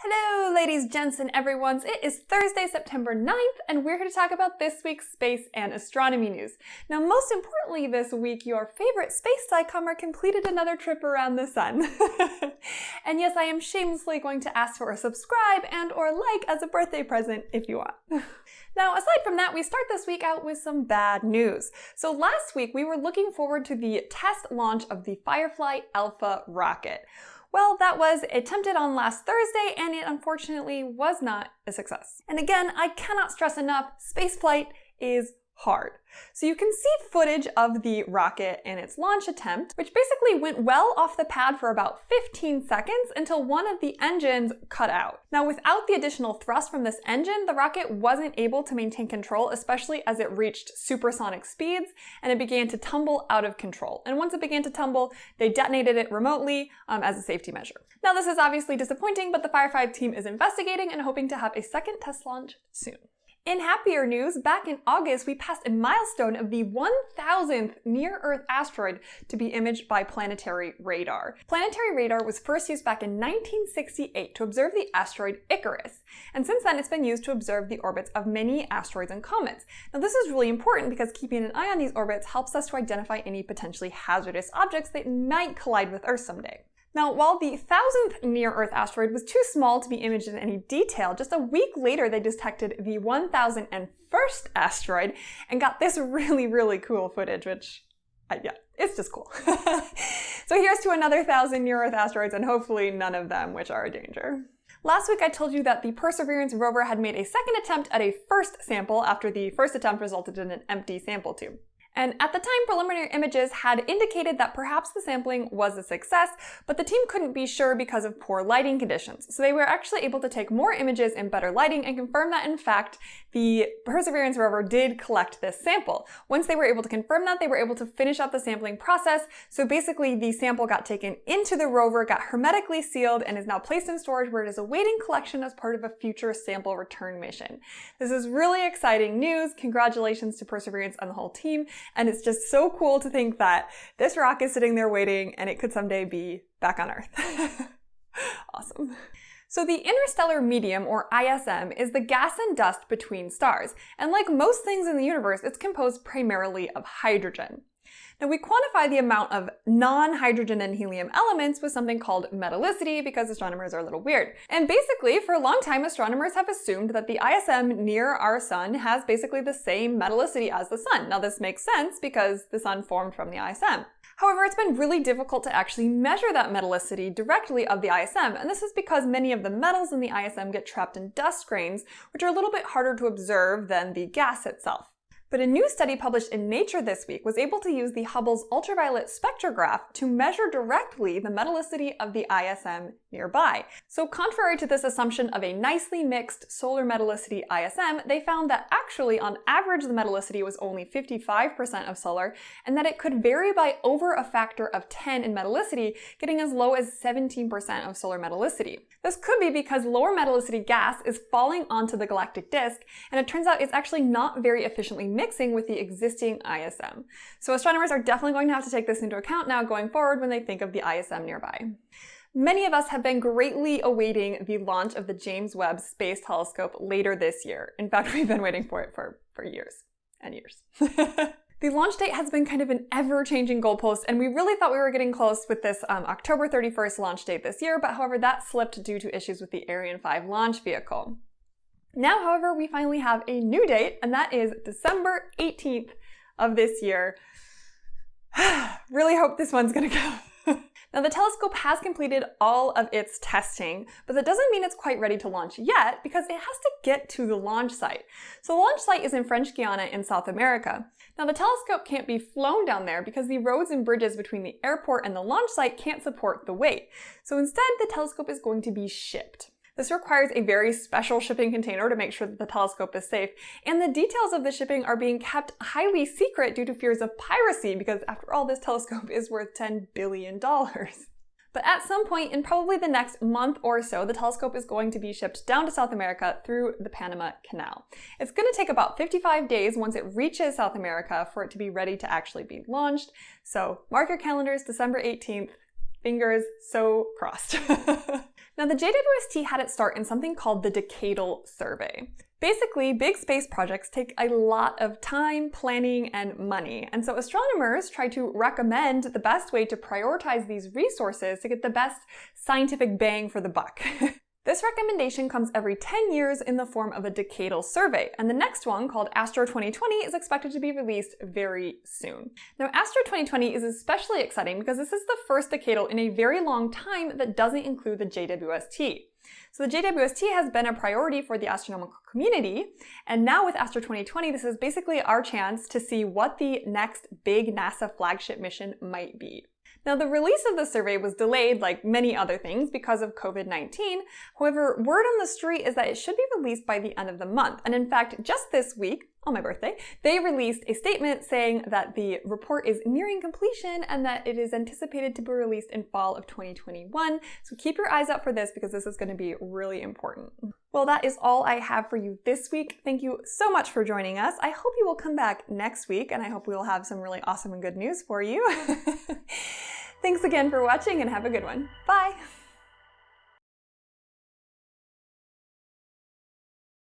Hello ladies, gents, and everyones. It is Thursday, September 9th, and we're here to talk about this week's space and astronomy news. Now, most importantly this week, your favorite space scicomer completed another trip around the sun. And yes, I am shamelessly going to ask for a subscribe and or like as a birthday present if you want. Now, aside from that, we start this week out with some bad news. So last week, we were looking forward to the test launch of the Firefly Alpha rocket. Well, that was attempted on last Thursday, and it unfortunately was not a success. And again, I cannot stress enough, spaceflight is hard. So you can see footage of the rocket and its launch attempt, which basically went well off the pad for about 15 seconds until one of the engines cut out. Now, without the additional thrust from this engine, the rocket wasn't able to maintain control, especially as it reached supersonic speeds, and it began to tumble out of control. And once it began to tumble, they detonated it remotely as a safety measure. Now, this is obviously disappointing, but the Firefly team is investigating and hoping to have a second test launch soon. In happier news, back in August, we passed a milestone of the 1,000th near-Earth asteroid to be imaged by planetary radar. Planetary radar was first used back in 1968 to observe the asteroid Icarus, and since then it's been used to observe the orbits of many asteroids and comets. Now, this is really important because keeping an eye on these orbits helps us to identify any potentially hazardous objects that might collide with Earth someday. Now, while the 1,000th near-Earth asteroid was too small to be imaged in any detail, just a week later they detected the 1,001st asteroid and got this really cool footage, which, yeah, it's just cool. So here's to another 1,000 near-Earth asteroids and hopefully none of them which are a danger. Last week I told you that the Perseverance rover had made a second attempt at a first sample after the first attempt resulted in an empty sample tube. And at the time, preliminary images had indicated that perhaps the sampling was a success, but the team couldn't be sure because of poor lighting conditions. So they were actually able to take more images in better lighting and confirm that, in fact, the Perseverance rover did collect this sample. Once they were able to confirm that, they were able to finish up the sampling process. So basically, the sample got taken into the rover, got hermetically sealed, and is now placed in storage where it is awaiting collection as part of a future sample return mission. This is really exciting news. Congratulations to Perseverance and the whole team. And it's just so cool to think that this rock is sitting there waiting and it could someday be back on Earth. Awesome. So the interstellar medium, or ISM, is the gas and dust between stars. And like most things in the universe, it's composed primarily of hydrogen. Now, we quantify the amount of non-hydrogen and helium elements with something called metallicity because astronomers are a little weird. And basically, for a long time, astronomers have assumed that the ISM near our sun has basically the same metallicity as the sun. Now, this makes sense because the sun formed from the ISM. However, it's been really difficult to actually measure that metallicity directly of the ISM, and this is because many of the metals in the ISM get trapped in dust grains, which are a little bit harder to observe than the gas itself. But a new study published in Nature this week was able to use the Hubble's ultraviolet spectrograph to measure directly the metallicity of the ISM nearby. So contrary to this assumption of a nicely mixed solar metallicity ISM, they found that actually on average the metallicity was only 55% of solar, and that it could vary by over a factor of 10 in metallicity, getting as low as 17% of solar metallicity. This could be because lower metallicity gas is falling onto the galactic disk, and it turns out it's actually not very efficiently mixing with the existing ISM. So astronomers are definitely going to have to take this into account now going forward when they think of the ISM nearby. Many of us have been greatly awaiting the launch of the James Webb Space Telescope later this year. In fact, we've been waiting for it for years and years. The launch date has been kind of an ever-changing goalpost, and we really thought we were getting close with this October 31st launch date this year, but however that slipped due to issues with the Ariane 5 launch vehicle. Now, however, we finally have a new date, and that is December 18th of this year. Really hope this one's gonna go. Now, the telescope has completed all of its testing, but that doesn't mean it's quite ready to launch yet because it has to get to the launch site. So the launch site is in French Guiana in South America. Now, the telescope can't be flown down there because the roads and bridges between the airport and the launch site can't support the weight. So instead, the telescope is going to be shipped. This requires a very special shipping container to make sure that the telescope is safe, and the details of the shipping are being kept highly secret due to fears of piracy because, after all, this telescope is worth $10 billion. But at some point in probably the next month or so, the telescope is going to be shipped down to South America through the Panama Canal. It's going to take about 55 days once it reaches South America for it to be ready to actually be launched. So mark your calendars, December 18th. Fingers so crossed. Now, the JWST had its start in something called the Decadal Survey. Basically, big space projects take a lot of time, planning, and money, and so astronomers try to recommend the best way to prioritize these resources to get the best scientific bang for the buck. This recommendation comes every 10 years in the form of a decadal survey, and the next one, called Astro2020, is expected to be released very soon. Now, Astro2020 is especially exciting because this is the first decadal in a very long time that doesn't include the JWST. So the JWST has been a priority for the astronomical community, and now with Astro2020, this is basically our chance to see what the next big NASA flagship mission might be. Now, the release of the survey was delayed, like many other things, because of COVID-19. However, word on the street is that it should be released by the end of the month. And in fact, just this week, on my birthday, they released a statement saying that the report is nearing completion and that it is anticipated to be released in fall of 2021. So keep your eyes out for this because this is going to be really important. Well, that is all I have for you this week. Thank you so much for joining us. I hope you will come back next week, and I hope we will have some really awesome and good news for you. Thanks again for watching, and have a good one. Bye!